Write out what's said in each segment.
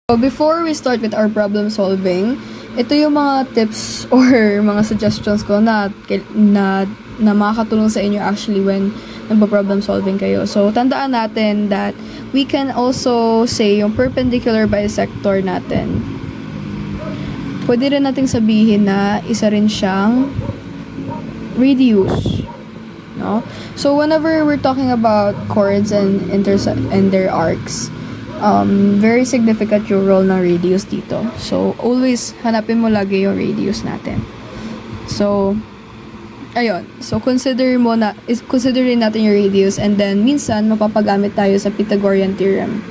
So before we start with our problem solving, ito yung mga tips or mga suggestions ko na makakatulong sa inyo actually when nagpa-problem solving kayo. So tandaan natin that we can also say yung perpendicular bisector natin. Pwede rin nating sabihin na isa rin siyang radius. No? So whenever we're talking about chords and their arcs, very significant yung role ng radius dito. So, always hanapin mo lagi yung radius natin. So, ayun. So, considerin natin yung radius and then minsan mapapagamit tayo sa Pythagorean theorem.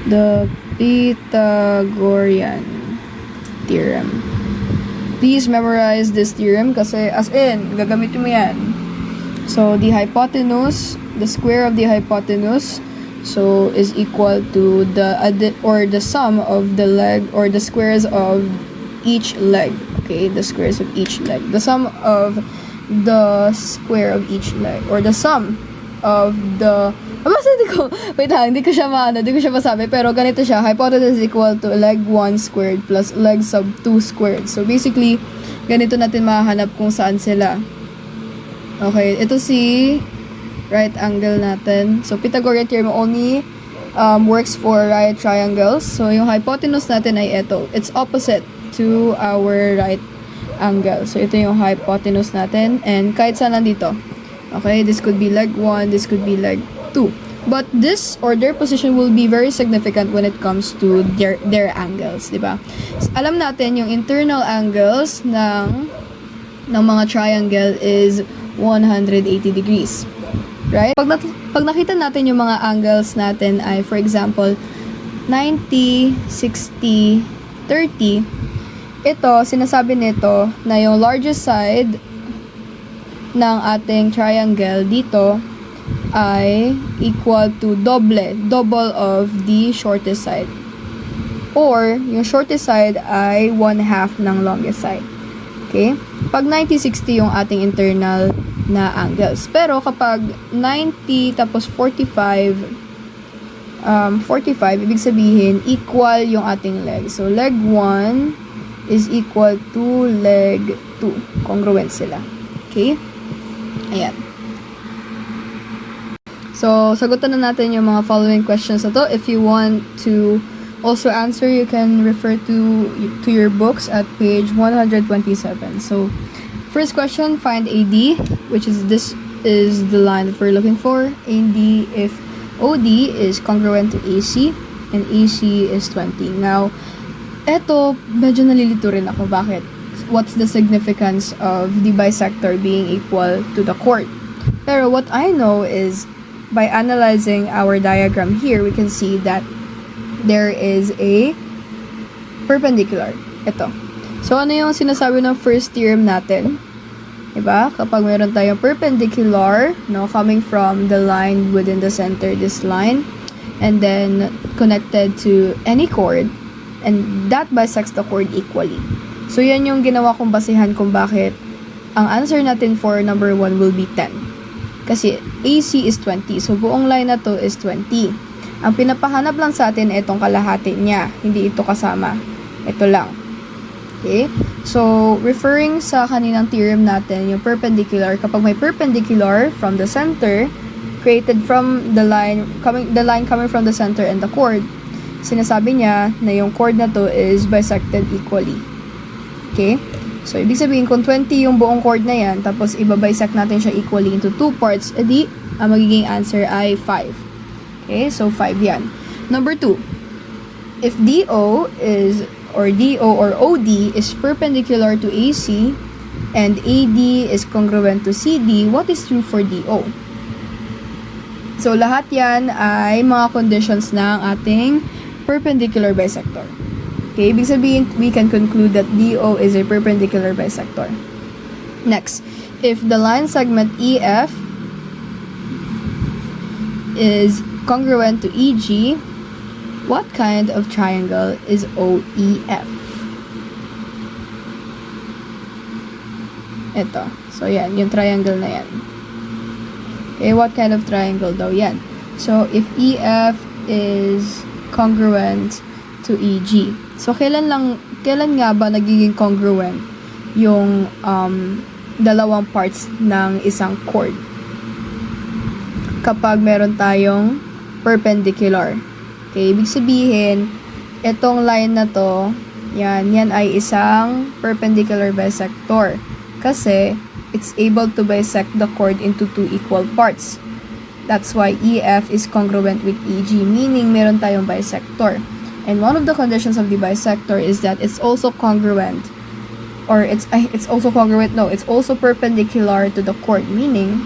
The Pythagorean theorem. Please memorize this theorem kasi as in, gagamitin mo yan. So, the square of the hypotenuse is equal to the sum of the leg or the squares of each leg. Okay, the squares of each leg. The sum of the square of each leg or the sum of the hindi ko siya masabi, pero ganito siya. Hypotenuse is equal to leg 1 squared plus leg sub 2 squared. So basically, ganito natin mahanap kung saan sila. Okay, ito si right angle natin. So, Pythagorean theorem only works for right triangles. So, yung hypotenuse natin ay ito. It's opposite to our right angle. So, ito yung hypotenuse natin. And kahit saan nandito. Okay, this could be leg 1, this could be leg 2. But this or their position will be very significant when it comes to their angles, di ba? So, alam natin yung internal angles ng mga triangle is 180 degrees. Right? Pag nakita natin yung mga angles natin ay, for example, 90, 60, 30, ito, sinasabi nito na yung largest side ng ating triangle dito ay equal to double of the shortest side. Or, yung shortest side ay 1/2 ng longest side. Okay? Pag 90, 60 yung ating internal na angles. Pero kapag 90 tapos 45, ibig sabihin, equal yung ating leg. So, leg 1 is equal to leg 2. Congruent sila. Okay? Ayan. So, sagutan na natin yung mga following questions na to. If you want to also answer, you can refer to your books at page 127. So, first question, find AD, which is this is the line that we're looking for. AD if OD is congruent to AC and AC is 20. Now, eto, medyo nalilito rin ako. Bakit? What's the significance of the bisector being equal to the chord? Pero what I know is, by analyzing our diagram here, we can see that there is a perpendicular. Ito. So, ano yung sinasabi ng first theorem natin? Diba? Kapag mayroon tayong perpendicular, no, coming from the line within the center, this line, and then connected to any chord, and that bisects the chord equally. So, yan yung ginawa kong basihan kung bakit ang answer natin for number 1 will be 10. Kasi AC is 20. So, buong line na to is 20. Ang pinapahanap lang sa atin itong kalahati niya. Hindi ito kasama. Ito lang. Okay? So, referring sa kaninang theorem natin, yung perpendicular, kapag may perpendicular from the center, created from the line coming from the center and the chord, sinasabi niya na yung chord na to is bisected equally. Okay? So, ibig sabihin, kung 20 yung buong chord na yan, tapos ibabisect natin siya equally into 2 parts, edi, ang magiging answer ay 5. Okay? So, 5 yan. Number 2, if DO or OD is perpendicular to AC and AD is congruent to CD, what is true for DO? So, lahat yan ay mga conditions ng ating perpendicular bisector. Okay, ibig sabihin, we can conclude that DO is a perpendicular bisector. Next, if the line segment EF is congruent to EG, what kind of triangle is OEF? Ito. So, yan. Yung triangle na yan. Okay, what kind of triangle daw yan? So, if EF is congruent to EG. So, kailan nga ba nagiging congruent yung dalawang parts ng isang chord? Kapag meron tayong perpendicular. Okay, ibig sabihin, itong line na to, yan ay isang perpendicular bisector. Kasi, it's able to bisect the chord into two equal parts. That's why EF is congruent with EG, meaning meron tayong bisector. And one of the conditions of the bisector is that it's also congruent, or it's also perpendicular to the chord, meaning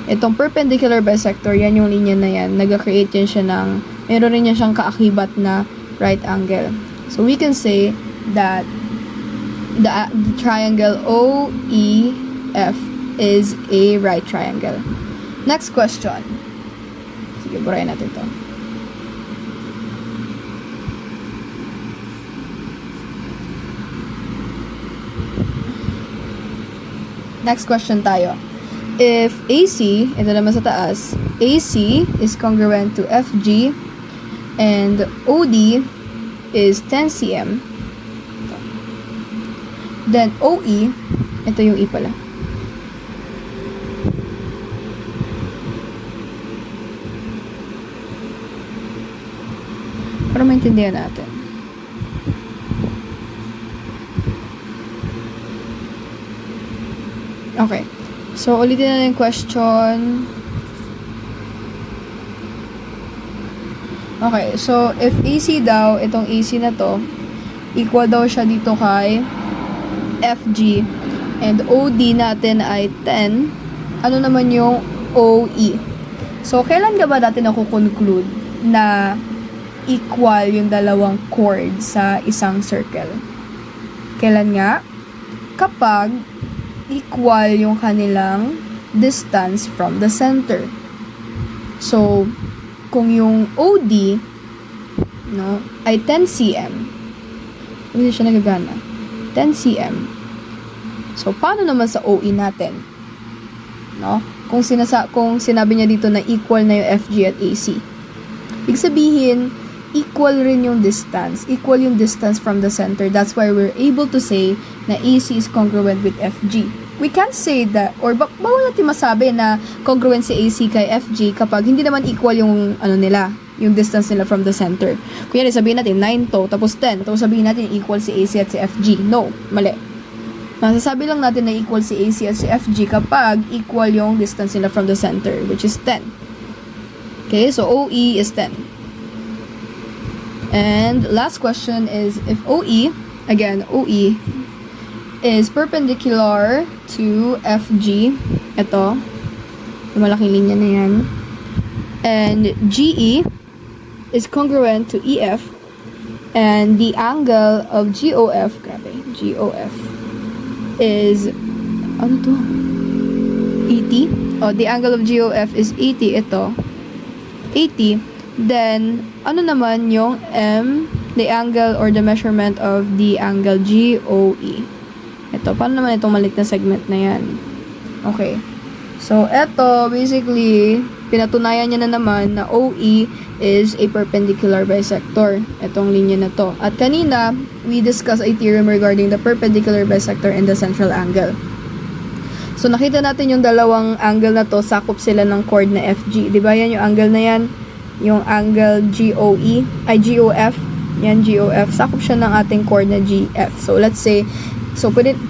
itong perpendicular bisector, yan yung linya na yan, nag-create yan siya ng, meron rin yan siyang kaakibat na right angle. So we can say that the triangle OEF is a right triangle. Next question. Sige, burahin natin to. Next question tayo. If AC, ito naman sa taas, AC is congruent to FG and OD is 10 cm, then OE, ito yung E pala. Para maintindihan natin. Okay. So, ulitin na yung question. Okay. So, if AC daw, itong AC na to, equal daw siya dito kay FG, and OD natin ay 10, ano naman yung OE? So, kailan ka ba natin nakukonclude na equal yung dalawang chord sa isang circle? Kailan nga? Kapag equal yung kanilang distance from the center. So, kung yung OD, no, ay 10 cm, hindi siya nagagana. 10 cm. So, paano naman sa OE natin? No? Kung sinabi niya dito na equal na yung FG at AC. Ibig sabihin, equal rin yung distance. Equal yung distance from the center. That's why we're able to say na AC is congruent with FG. We can't say that, or bawal natin masabi na congruent si AC kay FG kapag hindi naman equal yung yung distance nila from the center. Kunyari, sabihin natin 9 to, tapos 10, tapos sabihin natin equal si AC at si FG. No, mali. Masasabi lang natin na equal si AC at si FG kapag equal yung distance nila from the center, which is 10. Okay, so OE is 10. And last question is, if OE, again, OE is perpendicular to FG, ito, yung malaking linya na yan, and GE is congruent to EF, and the angle of GOF, GOF, is, ano to? 80? Oh, the angle of GOF is 80, ito. 80. Then, ano naman yung the angle or the measurement of the angle GOE? Ito, paano naman itong maliit na segment na yan? Okay. So, ito, basically, pinatunayan niya na naman na OE is a perpendicular bisector. Itong linya na to. At kanina, we discussed a theorem regarding the perpendicular bisector and the central angle. So, nakita natin yung dalawang angle na to, sakop sila ng chord na FG. Diba yan yung angle na yan? Yung angle GOE, ay GOF. Yan, GOF. Sakop siya ng ating chord na GF. So, let's say,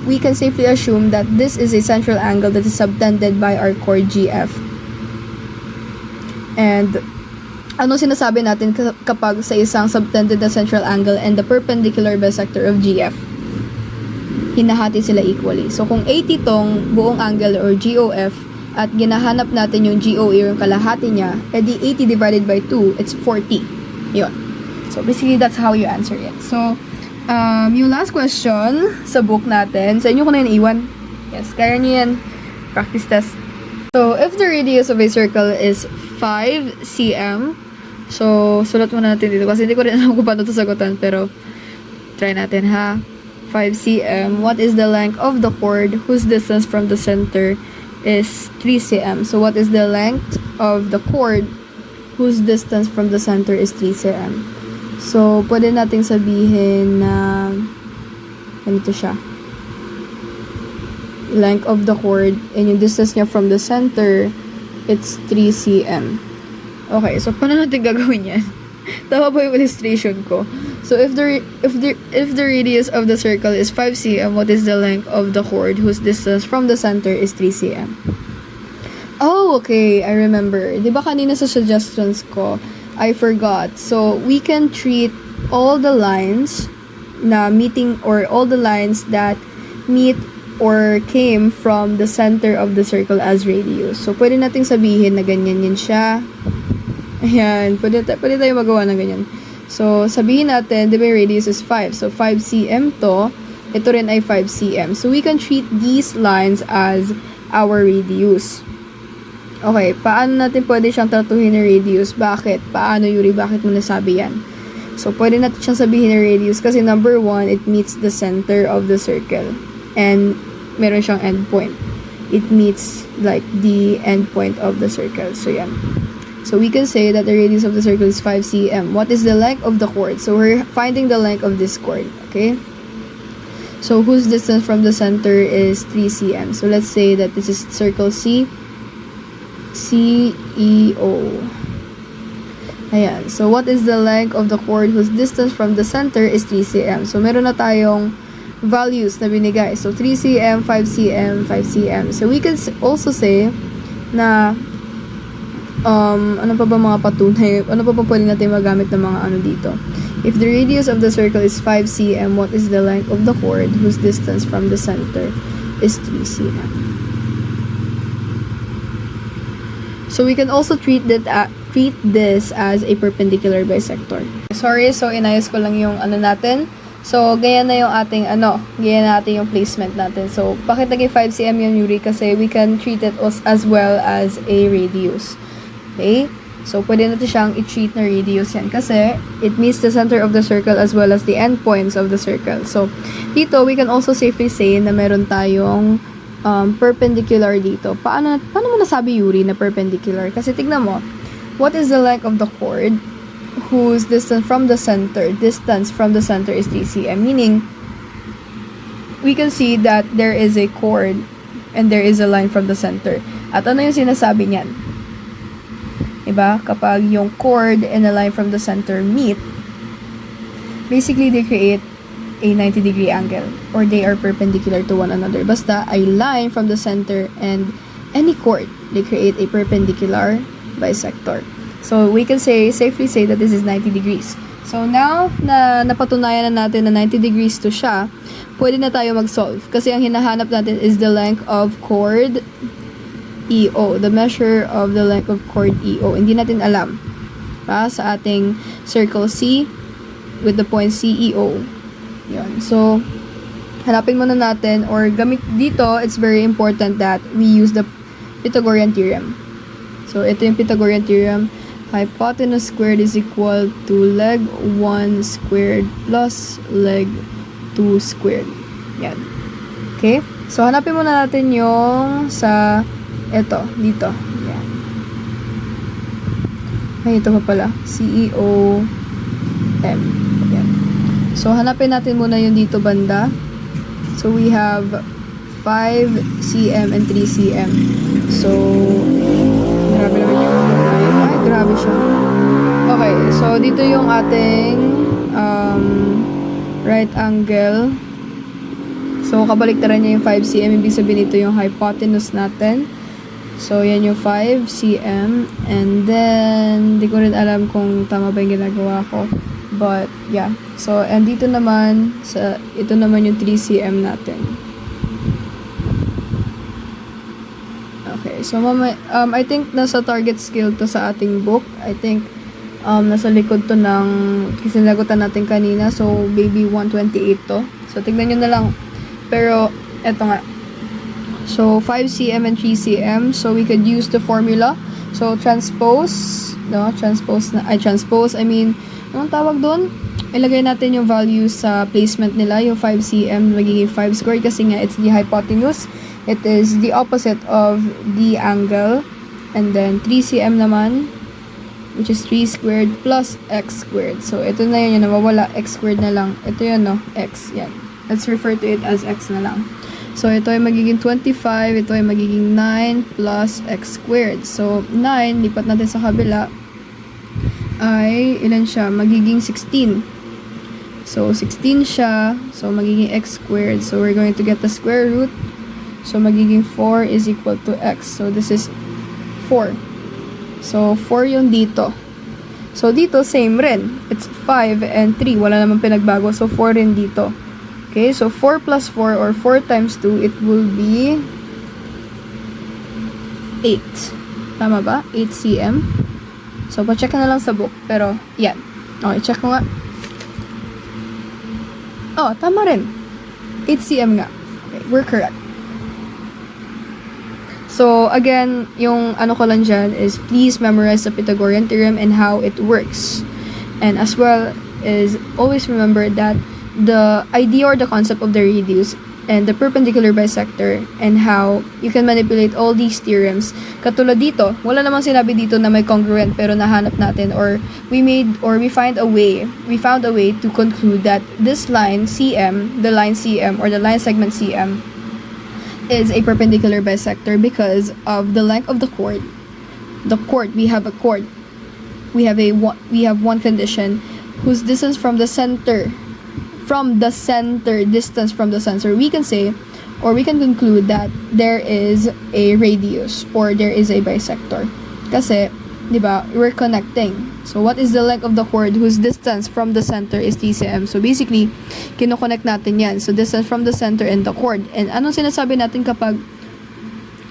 we can safely assume that this is a central angle that is subtended by our chord GF. And, ano sinasabi natin kapag sa isang subtended na central angle and the perpendicular bisector of GF? Hinahati sila equally. So, kung 80 tong buong angle or GOF, at ginahanap natin yung GOE yung kalahati niya, edi 80 divided by 2, it's 40. Yun. So, basically, that's how you answer it. So, yung last question sa book natin, sa inyo ko na yun iwan. Yes, kaya nyo yan. Practice test. So, if the radius of a circle is 5 cm, so, sulat muna natin dito kasi hindi ko rin alam kung paano ito sagutan, pero try natin ha. 5 cm, what is the length of the chord whose distance from the center is 3 cm? So, what is the length of the chord whose distance from the center is 3 cm? So, pwede nating sabihin na ganito siya. Length of the chord, and yung distance niya from the center, it's 3 cm. Okay, so paano natin gagawin yan? Tama ba yung illustration ko? So, if the radius of the circle is 5 cm, what is the length of the chord whose distance from the center is 3 cm? Oh, okay. I remember. Di ba kanina sa suggestions ko, I forgot. So, we can treat all the lines na meeting, or all the lines that meet or came from the center of the circle as radius. So, pwede nating sabihin na ganyan yun siya. Ayan. Pwede tayo magawa ng ganyan. So, sabihin natin, di ba yung radius is 5. So, 5 cm to. Ito rin ay 5 cm. So, we can treat these lines as our radius. Okay, paano natin pwede siyang tratuhin na radius? Bakit? Paano, Yuri? Bakit mo nasabi yan? So, pwede natin siyang sabihin na radius kasi number 1, it meets the center of the circle. And, meron siyang endpoint. It meets, like, the endpoint of the circle. So, yan. So, we can say that the radius of the circle is 5 cm. What is the length of the chord? So, we're finding the length of this chord. Okay? So, whose distance from the center is 3 cm? So, let's say that this is circle C. CEO. Ayan. So, what is the length of the chord whose distance from the center is 3 cm? So, meron na tayong values na binigay. So, 3 cm, 5 cm, 5 cm. So, we can also say na ano pa ba mga patunay? Ano pa pwede natin magamit ng mga ano dito? If the radius of the circle is 5 cm, what is the length of the chord whose distance from the center is 3 cm? So we can also treat this as a perpendicular bisector. Sorry, so inayos ko lang yung ano natin. So, ganyan na yung ating ganyan natin yung placement natin. So, bakit naging 5 cm yun, Yuri? Kasi we can treat it as well as a radius. Okay? So, pwede natin siyang i-treat na radius yan kasi it meets the center of the circle as well as the endpoints of the circle. So, dito, we can also safely say na meron tayong perpendicular dito. Paano mo nasabi, Yuri, na perpendicular? Kasi tignan mo, what is the length of the chord whose distance from the center is 3 cm? Meaning, we can see that there is a chord and there is a line from the center. At ano yung sinasabi niyan? Diba? Kapag yung chord and a line from the center meet, basically they create a 90-degree angle or they are perpendicular to one another. Basta a line from the center and any chord, they create a perpendicular bisector. So we can safely say that this is 90 degrees. So now na napatunayan na natin na 90 degrees to siya, pwede na tayo mag-solve. Kasi ang hinahanap natin is the length of chord EO, the measure of the length of chord EO. Hindi natin alam sa ating circle C with the point CEO. Yun. So, hanapin muna natin or gamit dito, it's very important that we use the Pythagorean theorem. So, ito yung Pythagorean theorem. Hypotenuse squared is equal to leg 1 squared plus leg 2 squared. Yan. Okay? So, hanapin muna natin yung sa dito. Yan. Ay, ito pa pala. CEO M. Yan. So, hanapin natin muna yung dito banda. So, we have 5 cm and 3 cm. So, grabe naman yung ay, grabe siya. Okay, so dito yung ating right angle. So, kabaliktaran niya yung 5 cm. Ibig sabihin dito yung hypotenuse natin. So, yan yung 5 cm. And then, di ko rin alam kung tama ba yung ginagawa ko. But, yeah. So, and dito naman, ito naman yung 3 cm natin. Okay. So, I think nasa target scale to sa ating book. I think, nasa likod to ng kisinagutan natin kanina. So, maybe 128 to. So, tignan nyo na lang. Pero, eto nga. So, 5 cm and 3 cm. So, we could use the formula. So, transpose. I mean, anong tawag doon? Ilagay natin yung value sa placement nila. Yung 5 cm magiging 5 squared kasi nga it's the hypotenuse. It is the opposite of the angle. And then, 3 cm naman. which is 3 squared plus x squared. So, ito na yun, yung nawawala, x squared na lang. Ito yun, no? X, yan. Let's refer to it as x na lang. So, ito ay magiging 25, ito ay magiging 9 plus x squared. So, 9, lipat natin sa kabila, ay, ilan siya? Magiging 16. So, 16 siya. So, magiging x squared. So, we're going to get the square root. So, magiging 4 is equal to x. So, this is 4. So, 4 yung dito. So, dito, same rin. It's 5 and 3. Wala namang pinagbago. So, 4 rin dito. Okay, so 4 plus 4 or 4 times 2, it will be 8. Tama ba? 8 cm. So, pa-check na lang sa book. Pero, yan. Okay, check ko nga. Oh, tama rin. 8 cm nga. Okay, we're correct. So, again, yung ano ko lang dyan is please memorize the Pythagorean theorem and how it works. And as well is always remember that the idea or the concept of the radius and the perpendicular bisector and how you can manipulate all these theorems. Katulad dito, wala namang sinabi dito na may congruent pero nahanap natin or we found a way to conclude that this line CM, the line CM or the line segment CM is a perpendicular bisector because of the length of the chord. The chord, we have a chord. We have one condition whose distance from the center, distance from the center, we can say, or we can conclude that there is a radius or there is a bisector. Kasi, di ba, we're connecting. So, what is the length of the chord whose distance from the center is TCM? So, basically, kinoconnect natin yan. So, distance from the center and the chord. And anong sinasabi natin kapag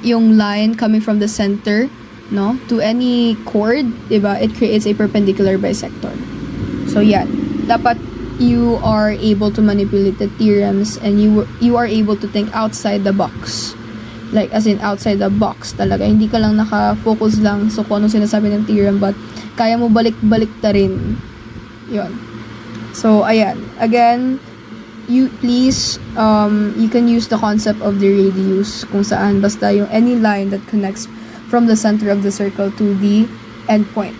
yung line coming from the center, no, to any chord, di ba, it creates a perpendicular bisector. So, yan. Dapat you are able to manipulate the theorems and you are able to think outside the box. Like, as in, outside the box talaga. Hindi ka lang naka-focus lang so kung anong sinasabi ng theorem, but kaya mo balik-balik ta rin. Yun. So, ayan. Again, you can use the concept of the radius kung saan basta yung any line that connects from the center of the circle to the end point.